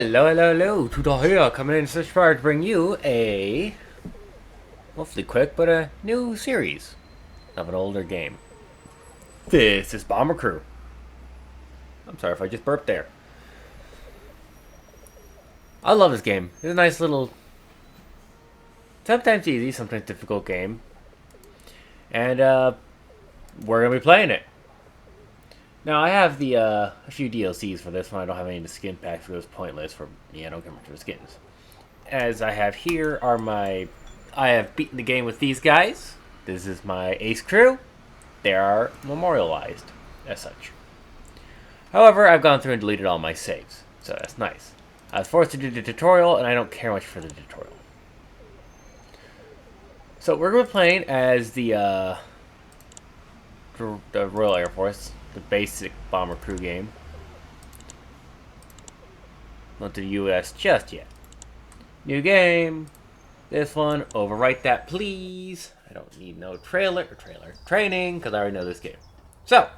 Hello, hello, hello, Tutor here, coming in search far to bring you a, hopefully quick, but a new series of an older game. This is Bomber Crew. I'm sorry if I just burped there. I love this game. It's a nice little, sometimes easy, sometimes difficult game. And, we're going to be playing it. Now, I have a few DLCs for this one. I don't have any of the skin packs because it's pointless for me. I don't get much of the skins. As I have here are I have beaten the game with these guys. This is my ace crew. They are memorialized as such. However, I've gone through and deleted all my saves, so that's nice. I was forced to do the tutorial, and I don't care much for the tutorial. So we're going to be playing as the Royal Air Force, the basic Bomber Crew game. Not to the US just yet. New game. This one, overwrite that please. I don't need no trailer training because I already know this game. So,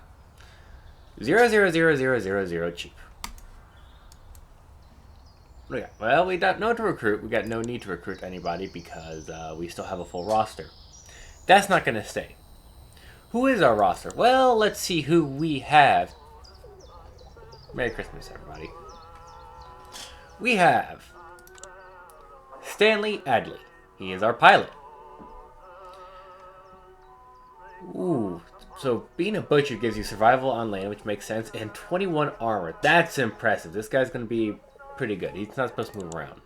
00000 cheap. What do we got? Well, we got no to recruit. We got no need to recruit anybody because we still have a full roster. That's not going to stay. Who is our roster? Well, let's see who we have. Merry Christmas, everybody. We have Stanley Adley. He is our pilot. Ooh, so being a butcher gives you survival on land, which makes sense, and 21 armor. That's impressive. This guy's going to be pretty good. He's not supposed to move around.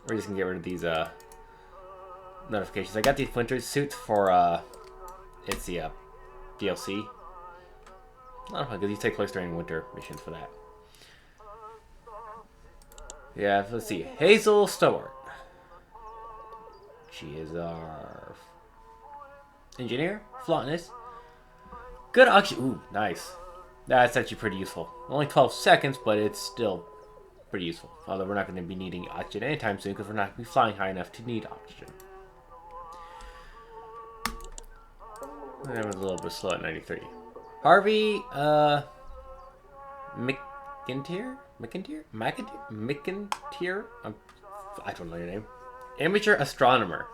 We're just going to get rid of these notifications. I got these winter suits for it's the DLC. Not because you take place during winter missions for that. Yeah, let's see. Hazel Stewart. She is our engineer. Flauntless. Good oxygen. Ooh, nice. That's actually pretty useful. Only 12 seconds, but it's still pretty useful. Although we're not going to be needing oxygen anytime soon because we're not going to be flying high enough to need oxygen. That was a little bit slow at 93. Harvey, McIntyre? I don't know your name. Amateur astronomer.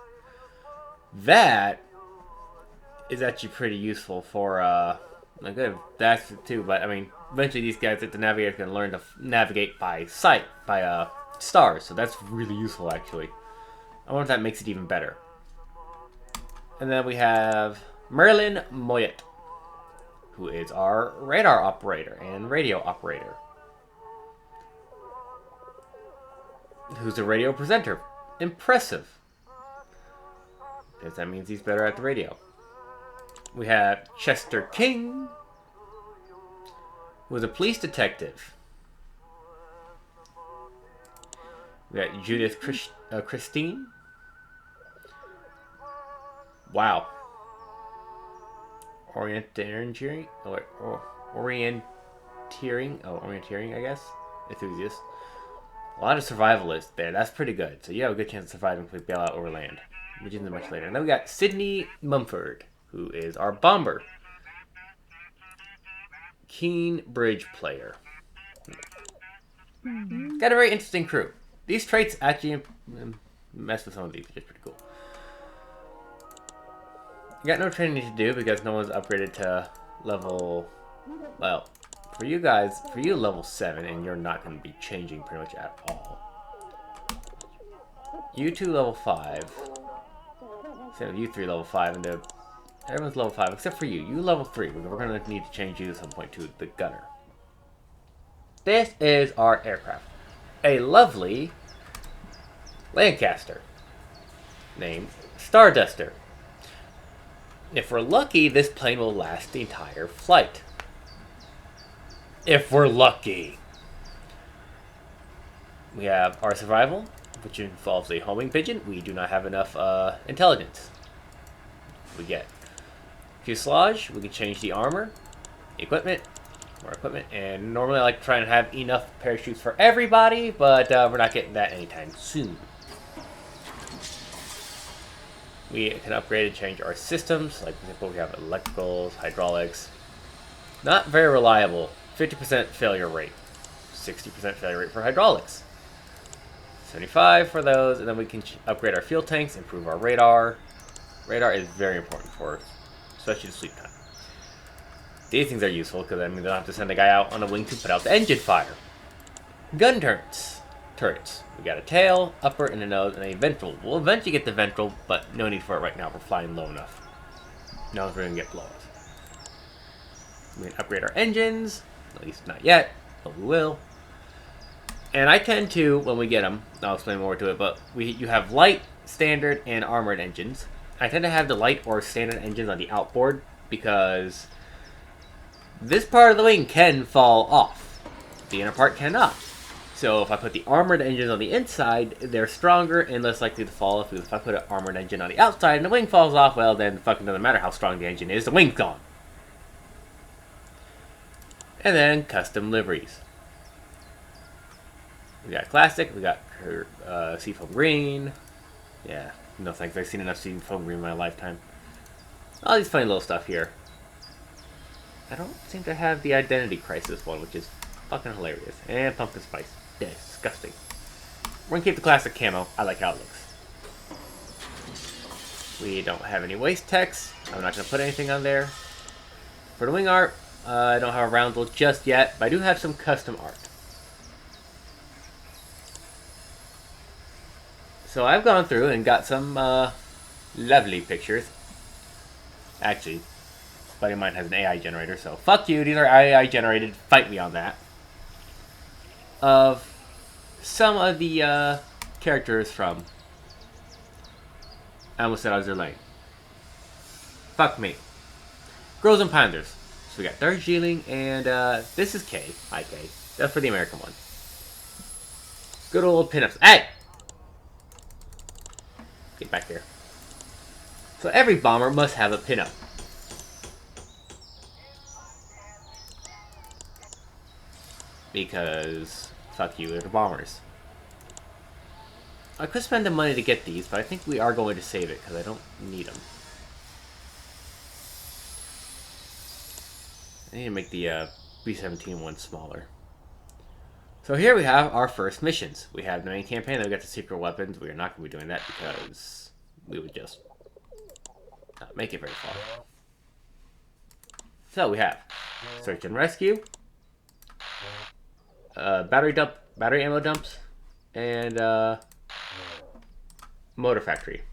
That is actually pretty useful for, good, that's it too, but I mean, eventually these guys, the navigator, can learn to navigate by sight, by, stars, so that's really useful actually. I wonder if that makes it even better. And then we have Merlin Moyet, who is our radar operator and radio operator. Who's a radio presenter. Impressive. Because that means he's better at the radio. We have Chester King, who is a police detective. We got Judith Christine. Wow. Orienteering, I guess. Enthusiast. A lot of survivalists there. That's pretty good. So you have a good chance of surviving if we bail out over land, which isn't much later. And then we got Sydney Mumford, who is our bomber. Keen bridge player. Got a very interesting crew. These traits actually mess with some of these, which is pretty cool. You got no training to do because no one's upgraded to level, well, for you guys, for you level 7, and you're not going to be changing pretty much at all. You 2 level 5, so you 3 level 5, and everyone's level 5 except for you. You level 3, we're going to need to change you at some point to the gunner. This is our aircraft. A lovely Lancaster named Starduster. If we're lucky, this plane will last the entire flight. If we're lucky. We have our survival, which involves a homing pigeon. We do not have enough intelligence. We get fuselage. We can change the armor, equipment, more equipment, and normally I like to try and have enough parachutes for everybody, but we're not getting that anytime soon. We can upgrade and change our systems. Like, for example, we have electricals, hydraulics. Not very reliable. 50% failure rate. 60% failure rate for hydraulics. 75 for those, and then we can upgrade our fuel tanks, improve our radar. Radar is very important for, especially the sleep time. These things are useful because I mean they don't have to send a guy out on a wing to put out the engine fire. Gun turrets. We got a tail, upper, and a nose, and a ventral. We'll eventually get the ventral, but no need for it right now. We're flying low enough. No one's going to get blown. We can upgrade our engines. At least not yet, but we will. And I tend to, when we get them, I'll explain more to it, but you have light, standard, and armored engines. I tend to have the light or standard engines on the outboard because this part of the wing can fall off. The inner part cannot. So if I put the armored engines on the inside, they're stronger and less likely to fall off. If I put an armored engine on the outside and the wing falls off, well then fucking doesn't matter how strong the engine is, the wing's gone. And then custom liveries. We got classic, we got seafoam green. Yeah, no thanks, I've seen enough seafoam green in my lifetime. All these funny little stuff here. I don't seem to have the identity crisis one, which is fucking hilarious. And pumpkin spice. Yeah, disgusting. We're gonna keep the classic camo. I like how it looks. We don't have any waist text. I'm not gonna put anything on there. For the wing art, I don't have a roundel just yet, but I do have some custom art. So I've gone through and got some lovely pictures. Actually, a buddy of mine has an AI generator, so fuck you, these are AI generated, fight me on that. Of some of the characters from I almost said Azur Lane. Fuck me. Girls and Panthers. So we got Darjeeling and this is Kay. Hi Kay. That's for the American one. Good old pinups. Hey! Get back here. So every bomber must have a pinup. Because fuck you, they're the bombers. I could spend the money to get these, but I think we are going to save it because I don't need them. I need to make the B-17 one smaller. So here we have our first missions. We have the main campaign, then we got the secret weapons. We are not going to be doing that because we would just not make it very far. So we have search and rescue, battery ammo dumps, and motor factory.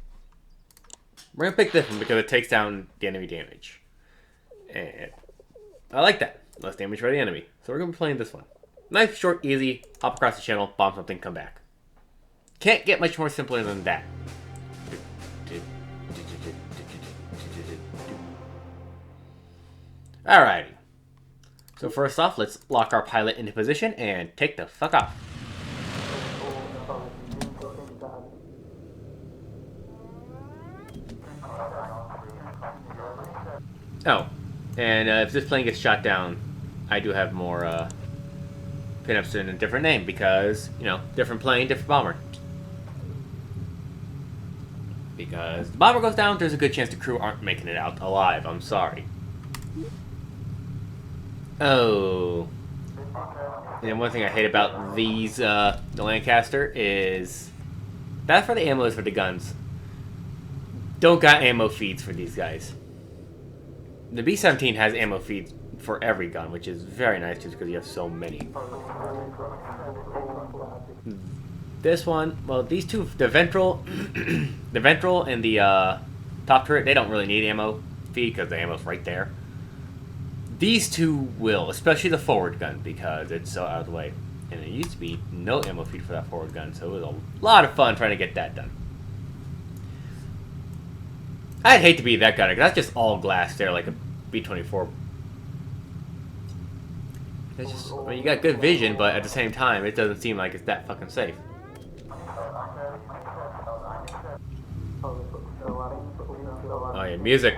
We're gonna pick this one because it takes down the enemy damage, and I like that. Less damage for the enemy. So we're gonna be playing this one. Nice, short, easy. Hop across the channel, bomb something, come back. Can't get much more simpler than that. Alrighty. So first off, let's lock our pilot into position and take the fuck off. Oh, and if this plane gets shot down, I do have more pinups in a different name because, you know, different plane, different bomber. Because the bomber goes down, there's a good chance the crew aren't making it out alive. I'm sorry. Oh. And one thing I hate about these, the Lancaster is that's for the ammo is for the guns. Don't got ammo feeds for these guys. The B-17 has ammo feeds for every gun, which is very nice just because you have so many. This one, well, these two, the ventral, the ventral and the top turret, they don't really need ammo feed because the ammo's right there. These two will, especially the forward gun, because it's so out of the way. And there used to be no ammo feed for that forward gun, so it was a lot of fun trying to get that done. I'd hate to be that gunner, because that's just all glass there, like a B-24. It's just, I mean, you got good vision, but at the same time, it doesn't seem like it's that fucking safe. Oh yeah, music.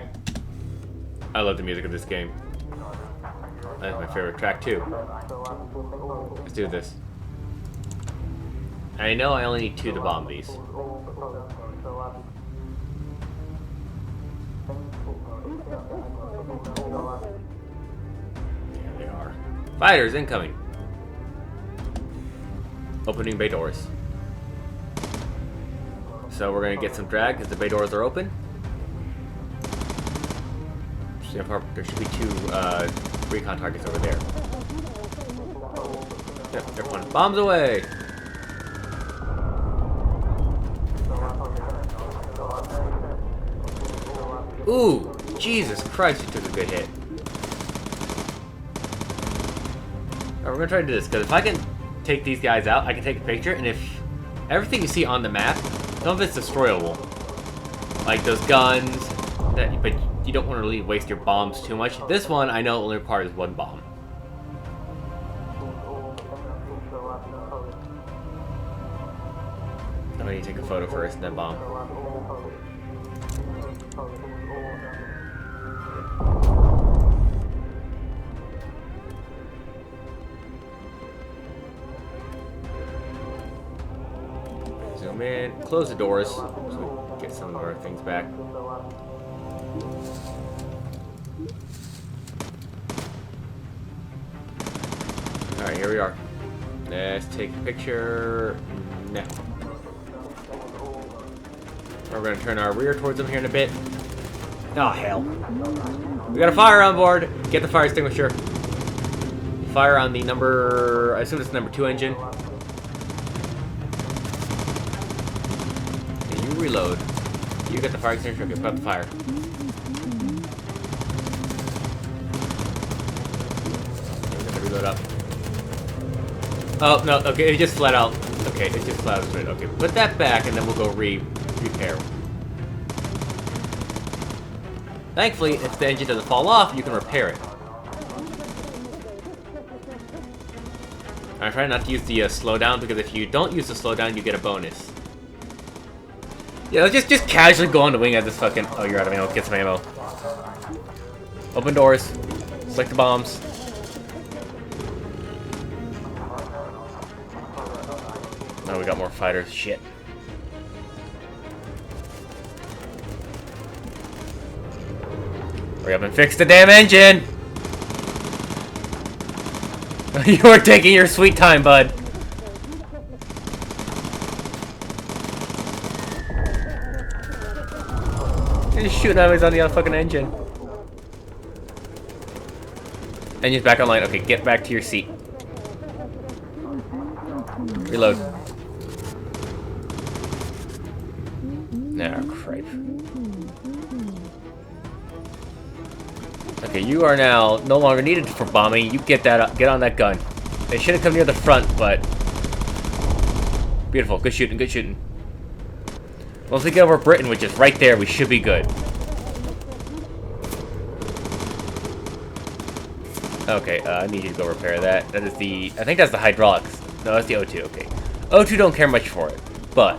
I love the music of this game. That's my favorite track too. Let's do this. I know I only need 2 to bomb these. There they are. Fighters incoming. Opening bay doors. So we're gonna get some drag because the bay doors are open. There should be 2 recon targets over there. Yep, everyone, bombs away! Ooh, Jesus Christ, you took a good hit. Alright, we're gonna try to do this, because if I can take these guys out, I can take a picture, and if everything you see on the map, some of it's destroyable. Like those guns, but you don't want to really waste your bombs too much. This one, I know only requires 1 bomb. I'm gonna take a photo first and then bomb. Zoom in, close the doors so we get some of our things back. Alright, here we are. Let's take a picture now. We're going to turn our rear towards them here in a bit. Oh, hell. We got a fire on board. Get the fire extinguisher. Fire on the number... I assume it's the number 2 engine. And you reload. You get the fire extinguisher. Okay, put out the fire. Okay, we're going to reload up. Oh, no, okay, it just flat out. Okay, it just flat out. Okay, put that back and then we'll go repair. Thankfully, if the engine doesn't fall off, you can repair it. I'm trying not to use the slowdown, because if you don't use the slowdown, you get a bonus. Yeah, let's just casually go on the wing at this fucking... Oh, you're out of ammo. Get some ammo. Open doors. Select the bombs. Oh, we got more fighters. Shit. Hurry up and fix the damn engine! You are taking your sweet time, bud. You're just shooting enemies on the other fucking engine. Engine's back online. Okay, get back to your seat. Reload. Nah, cripe. Okay, you are now no longer needed for bombing. You get that up, get on that gun. They shouldn't come near the front, but beautiful. Good shooting, good shooting. Once we get over Britain, which is right there, we should be good. Okay, I need you to go repair that. That is the... I think that's the hydraulics. No, that's the O2, okay. O2 don't care much for it, but...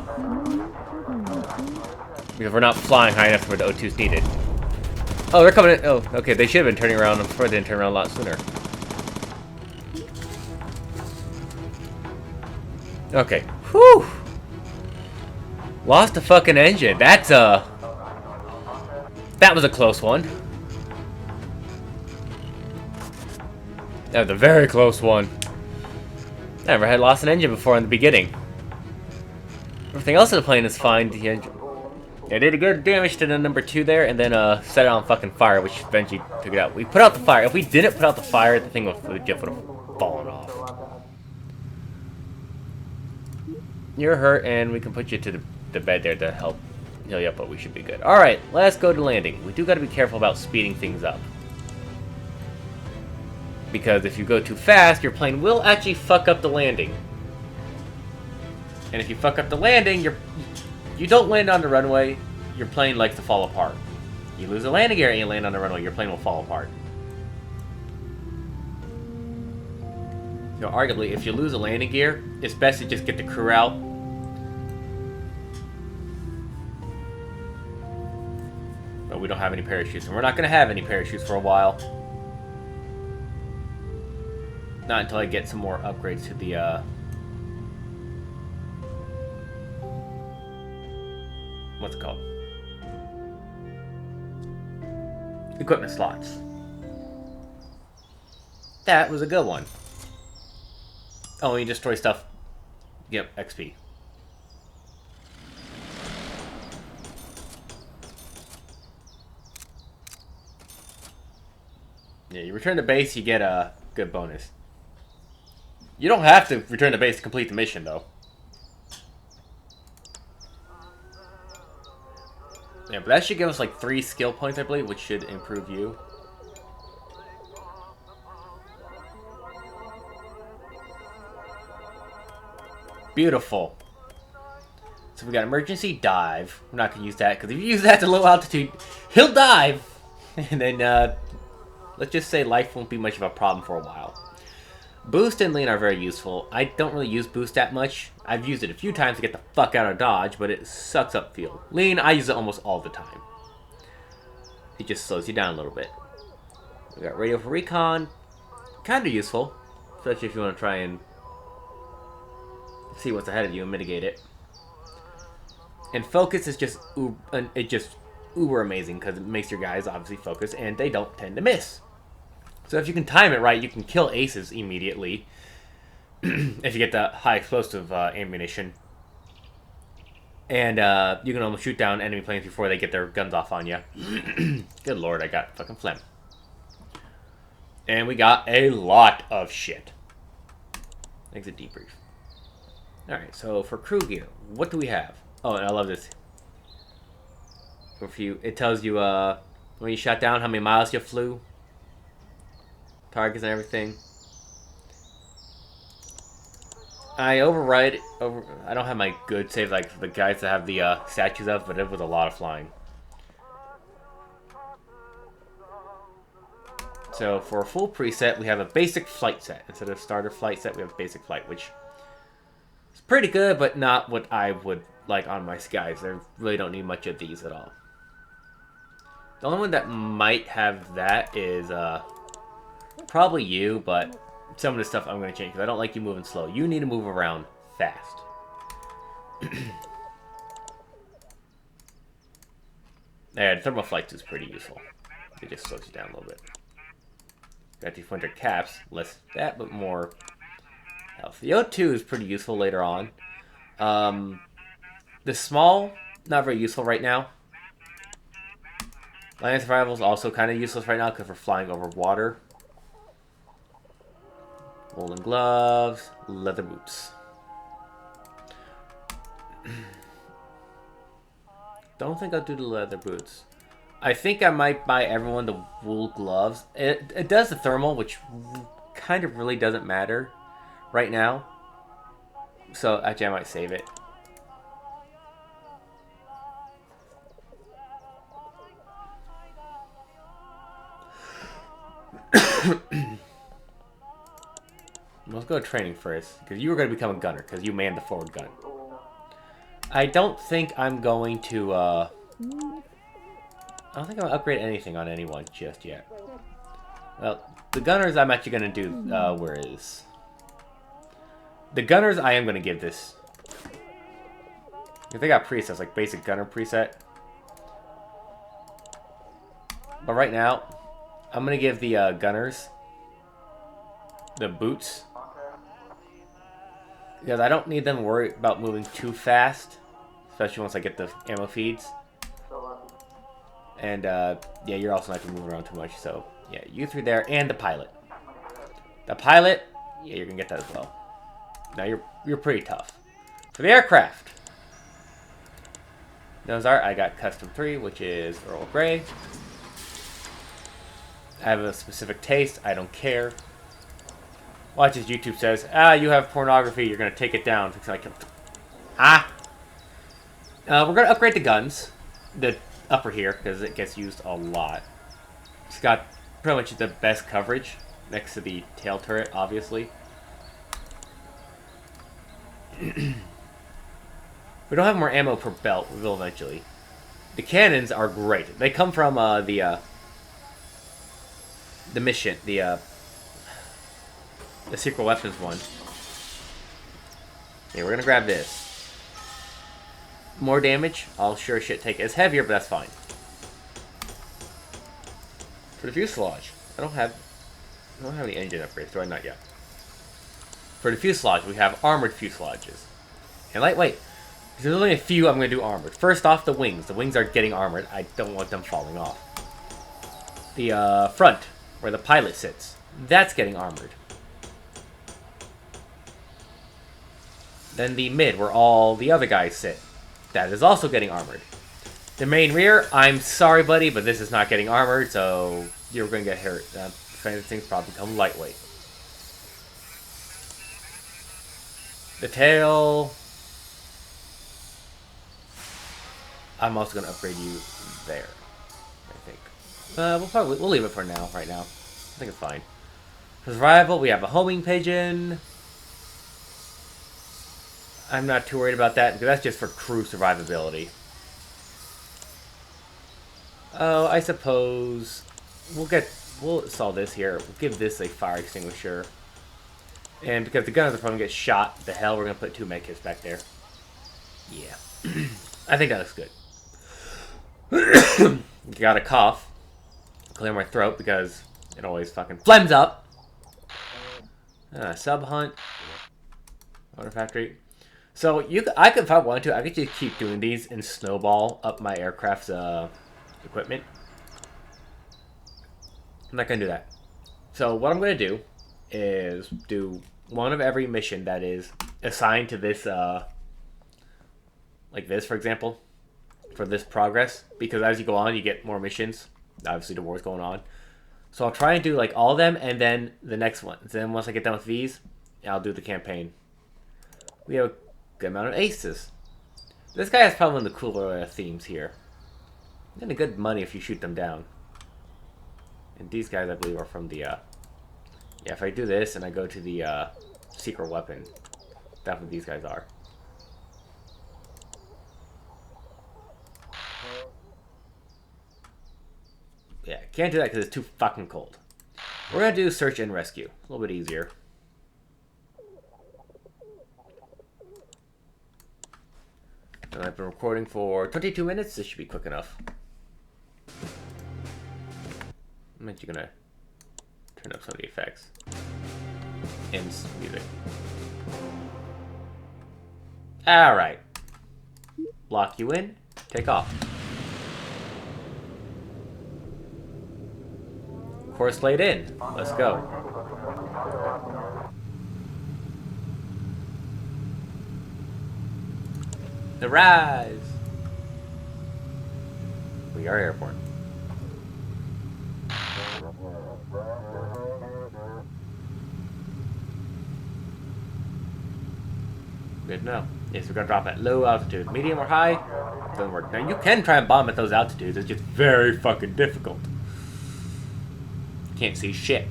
because we're not flying high enough where the O2's needed. Oh, they're coming in. Oh, okay, they should have been turning around. I'm sorry they didn't turn around a lot sooner. Okay. Whew! Lost the fucking engine. That's that was a close one. That was a very close one. Never had lost an engine before in the beginning. Everything else in the plane is fine. The engine. Yeah, did a good damage to the number 2 there, and then set it on fucking fire, which eventually took it out. We put out the fire. If we didn't put out the fire, the thing would have fallen off. You're hurt, and we can put you to the bed there to help heal you up, but we should be good. Alright, let's go to landing. We do got to be careful about speeding things up. Because if you go too fast, your plane will actually fuck up the landing. And if you fuck up the landing, you don't land on the runway, your plane likes to fall apart. You lose a landing gear and you land on the runway, your plane will fall apart. So arguably, if you lose a landing gear, it's best to just get the crew out. But we don't have any parachutes, and we're not going to have any parachutes for a while. Not until I get some more upgrades to the, what's it called? Equipment slots. That was a good one. Oh, you destroy stuff. Yep, XP. Yeah, you return to base, you get a good bonus. You don't have to return to base to complete the mission, though. Yeah, but that should give us like 3 skill points, I believe, which should improve you. Beautiful. So we got emergency dive. We're not going to use that, because if you use that to low altitude, he'll dive! And then, let's just say life won't be much of a problem for a while. Boost and lean are very useful. I don't really use boost that much. I've used it a few times to get the fuck out of dodge, but it sucks up field. Lean, I use it almost all the time. It just slows you down a little bit. We got radio for recon. Kind of useful, especially if you want to try and see what's ahead of you and mitigate it. And focus is just uber amazing because it makes your guys obviously focus and they don't tend to miss. So if you can time it right, you can kill aces immediately if you get the high explosive ammunition. And you can almost shoot down enemy planes before they get their guns off on you. Good lord, I got fucking phlegm. And we got a lot of shit. Exit debrief. Alright, so for crew gear, what do we have? Oh, and I love this. It tells you when you shot down how many miles you flew. Targets and everything. I override. I don't have my good saves like the guys that have the statues of, but it was a lot of flying. So for a full preset, we have a basic flight set. Instead of starter flight set, we have basic flight, which is pretty good, but not what I would like on my skies. I really don't need much of these at all. The only one that might have that is probably you, but some of the stuff I'm going to change because I don't like you moving slow. You need to move around fast. Yeah, the thermal flights is pretty useful. It just slows you down a little bit. Got these winter caps. Less that, but more health. The O2 is pretty useful later on. The small, not very useful right now. Land survival is also kind of useless right now because we're flying over water. Woolen gloves, leather boots. Don't think I'll do the leather boots. I think I might buy everyone the wool gloves. It does the thermal, which kind of really doesn't matter right now. So actually I might save it. Let's go to training first, because you were going to become a gunner, because you manned the forward gun. I don't think I'm going to, I don't think I'm going to upgrade anything on anyone just yet. Well, the gunners I'm actually going to do, where is... The gunners I am going to give this. If they got presets, like basic gunner preset. But right now, I'm going to give the gunners the boots. Because I don't need them to worry about moving too fast. Especially once I get the ammo feeds. And, yeah, you're also not going to move around too much. So, yeah, you three there. And the pilot. The pilot, yeah, you're going to get that as well. Now, you're pretty tough. For the aircraft. Those are, I got Custom 3, which is Earl Grey. I have a specific taste. I don't care. Watch as YouTube says, you have pornography, you're going to take it down. It's like, we're going to upgrade the guns. The upper here, because it gets used a lot. It's got pretty much the best coverage, next to the tail turret, obviously. We don't have more ammo per belt, we will eventually. The cannons are great. They come from, the mission, the secret weapons one. Okay, we're gonna grab this. More damage, I'll sure shit take it. It's heavier, but that's fine. For the fuselage, I don't have any engine upgrades, do I? Not yet. For the fuselage, we have armored fuselages. And lightweight. There's only a few I'm gonna do armored. First off, the wings. The wings are getting armored. I don't want them falling off. The front. where the pilot sits. That's getting armored. Then the mid, where all the other guys sit. That is also getting armored. The main rear, I'm sorry, buddy, but this is not getting armored, so you're going to get hurt. Things probably become lightweight. The tail... I'm also going to upgrade you there, I think. We'll leave it for now, right now. I think it's fine. For survival, we have a homing pigeon. I'm not too worried about that, because that's just for crew survivability. Oh, I suppose we'll install this here. We'll give this a fire extinguisher. And because the gunners are probably going to get shot, the hell, we're going to put 2 medkits back there. Yeah. I think that looks good. Got a cough. Clear my throat because it always fucking phlegms up. Sub hunt. Motor factory. So I could, if I wanted to, I could just keep doing these and snowball up my aircraft's equipment. I'm not gonna do that. So what I'm gonna do is do one of every mission that is assigned to this, like this, for example, for this progress. Because as you go on, you get more missions. Obviously, the war's going on. So I'll try and do like all of them, and then the next one. Then once I get done with these, I'll do the campaign. We have a good amount of aces. This guy has probably one of the cooler themes here. And a good money if you shoot them down. And these guys, I believe, are from the, yeah, if I do this and I go to the, secret weapon, that's what these guys are. Yeah, can't do that because it's too fucking cold. We're gonna do search and rescue. A little bit easier. And I've been recording for 22 minutes. This should be quick enough. I'm actually gonna turn up some of the effects and music. Alright. Lock you in. Take off. Course laid in. Let's go. The rise. We are airborne. Good to know. Yes, we're gonna drop at low altitude. Medium or high? Doesn't work. Now you can try and bomb at those altitudes. It's just very fucking difficult. Can't see shit.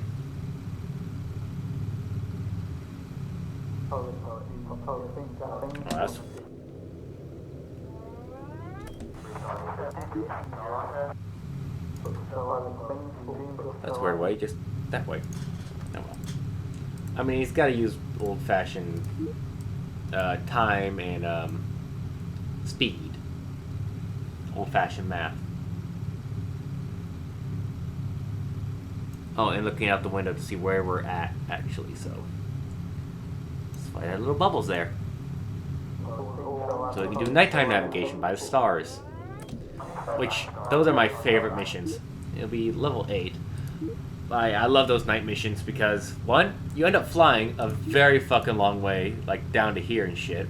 Oh, that's a weird way. Just that way. Oh well. I mean, he's got to use old-fashioned time and speed. Old-fashioned math. Oh, and looking out the window to see where we're at, actually, so. That's why I had little bubbles there. So we can do nighttime navigation by the stars. Which, those are my favorite missions. It'll be level 8. I love those night missions because, one, you end up flying a very fucking long way, like down to here and shit.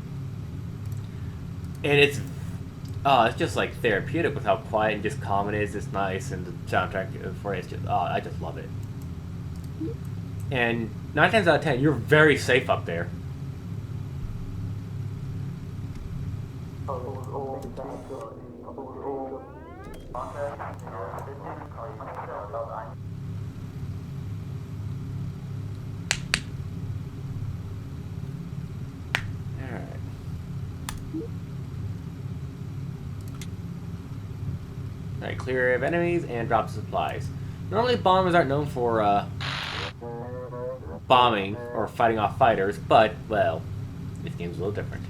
And it's just like therapeutic with how quiet and just calm it is. It's nice, and the soundtrack for it is just, I just love it. And 9 times out of 10, you're very safe up there. Alright, clear area of enemies and drop supplies. Normally bombers aren't known for bombing or fighting off fighters, but, well, this game's a little different.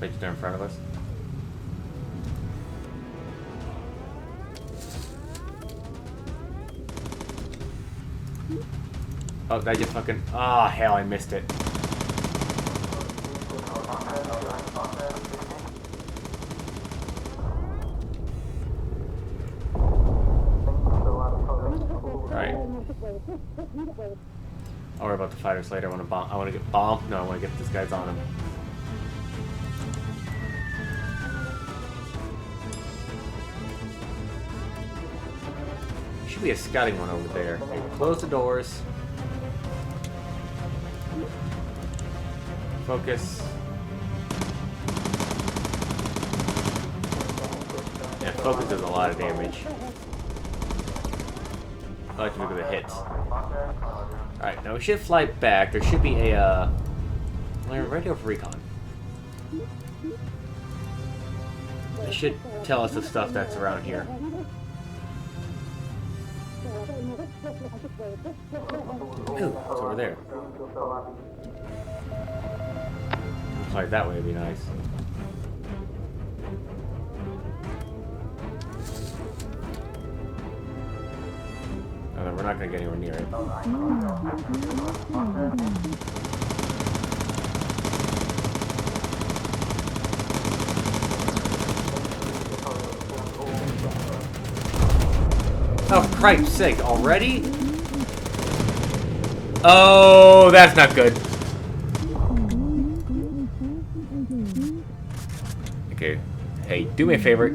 Wait, they're in front of us. Oh, that just fucking... Ah, hell, I missed it. I'll worry about the fighters later. I want to get bombed. No, I want to get this guy's on him. Should be a scouting one over there. Okay, close the doors. Focus. Yeah, focus does a lot of damage. I like to look at the hits. Alright, now we should fly back. There should be a, radio for recon. It should tell us the stuff that's around here. Ooh, it's over there. Fly that way would be nice. Oh, we're not gonna get anywhere near it. Oh, for Christ's sake, already? Oh, that's not good. Okay. Hey, do me a favor.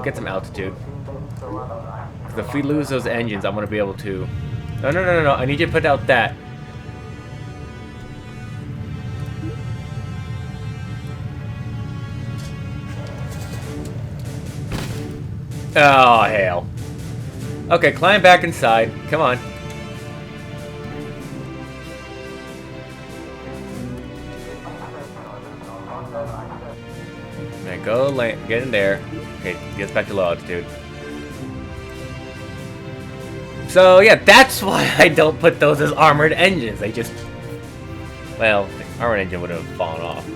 Get some altitude. Because if we lose those engines, I'm going to be able to... No. I need you to put out that. Oh, hell. Okay, climb back inside. Come on. Man, go land. Get in there. Okay, get us back to low altitude. So, yeah, that's why I don't put those as armored engines. They just... Well, the armored engine would have fallen off.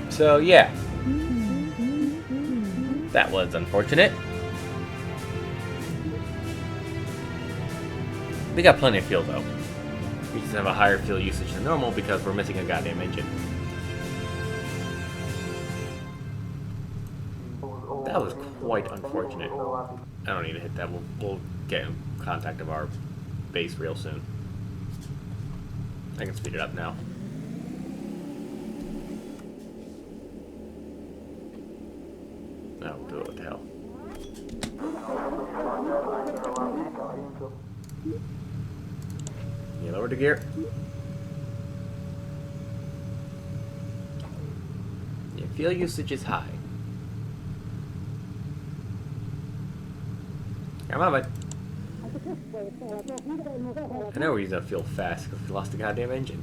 So, yeah. That was unfortunate. We got plenty of fuel, though. We just have a higher fuel usage than normal because we're missing a goddamn engine. That was quite unfortunate. I don't need to hit that. We'll get in contact of our base real soon. I can speed it up now. Oh, what the hell. You lower the gear. Your fuel usage is high. Come on, bud. I know we're using that fuel fast because we lost the goddamn engine.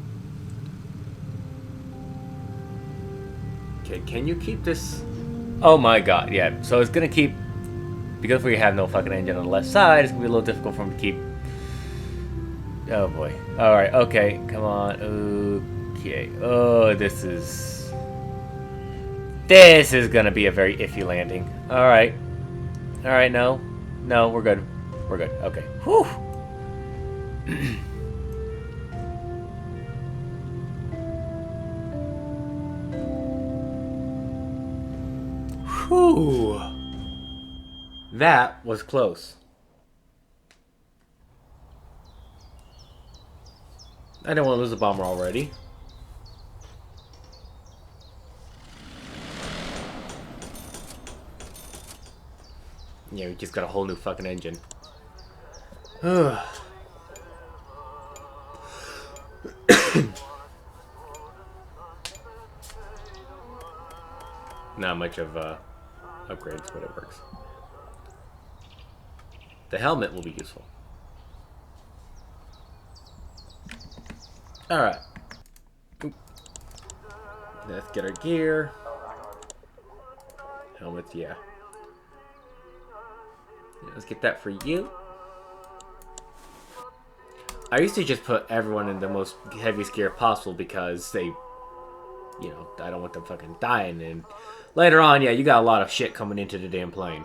Okay, can you keep this? Oh my god, yeah. So it's gonna keep, because we have no fucking engine on the left side, it's gonna be a little difficult for him to keep. Oh boy. Alright, okay, come on. Okay. Oh, this is gonna be a very iffy landing. Alright. Alright, no. No, we're good. We're good. Okay. Whew. Whew. That was close. I didn't want to lose the bomber already. Yeah, we just got a whole new fucking engine. Not much of upgrades, but it works. The helmet will be useful. Alright. Let's get our gear. Helmets, yeah. Let's get that for you. I used to just put everyone in the most heaviest gear possible because they, you know, I don't want them fucking dying. And later on, yeah, you got a lot of shit coming into the damn plane.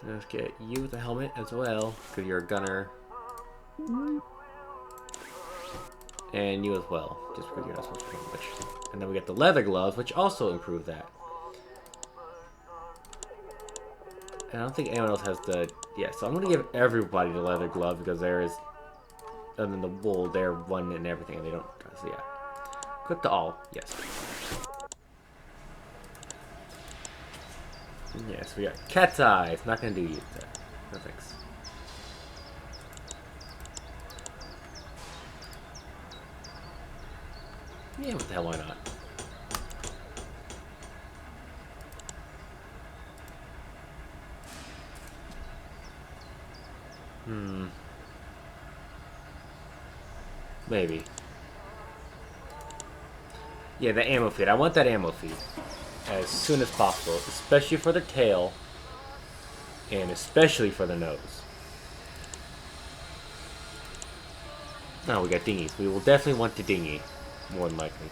Let's get you the helmet as well, because you're a gunner. And you as well, just because you're not supposed to become electricity. And then we get the leather gloves, which also improve that. And I don't think anyone else has the... Yeah, so I'm going to give everybody the leather glove because there is... Other than the wool, they're one in everything and they don't... So yeah. Equip to all, yes. Yes, we got cat's eyes. Not going to do you that. No thanks. Yeah, what the hell, why not? Maybe. Yeah, the ammo feed. I want that ammo feed as soon as possible, especially for the tail and especially for the nose. Oh, we got dinghies. We will definitely want the dinghy, more than likely.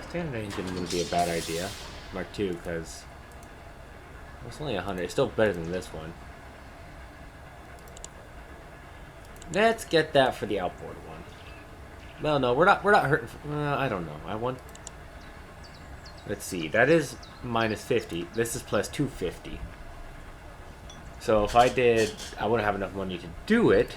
Standard engine wouldn't be a bad idea. Mark II, because it's only 100. It's still better than this one. Let's get that for the outboard one. Well, no, we're not hurting. I don't know. I want. Let's see. That is minus 50. This is plus 250. So if I did, I wouldn't have enough money to do it.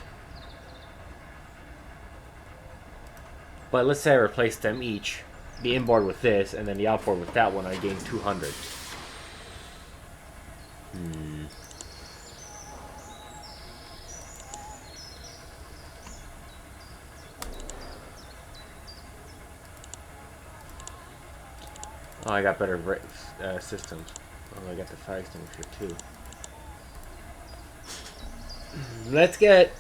But let's say I replace them each. The inboard with this, and then the outboard with that one, I gain 200. Oh, I got better systems. Oh, I got the fire extinguisher too. Let's get...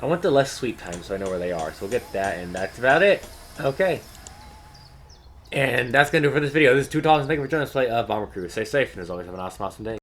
I want the less sweep time so I know where they are. So we'll get that, and that's about it. Okay. And that's going to do it for this video. This is Two Talks, and thank you for joining us play Bomber Crew. Stay safe, and as always, have an awesome day.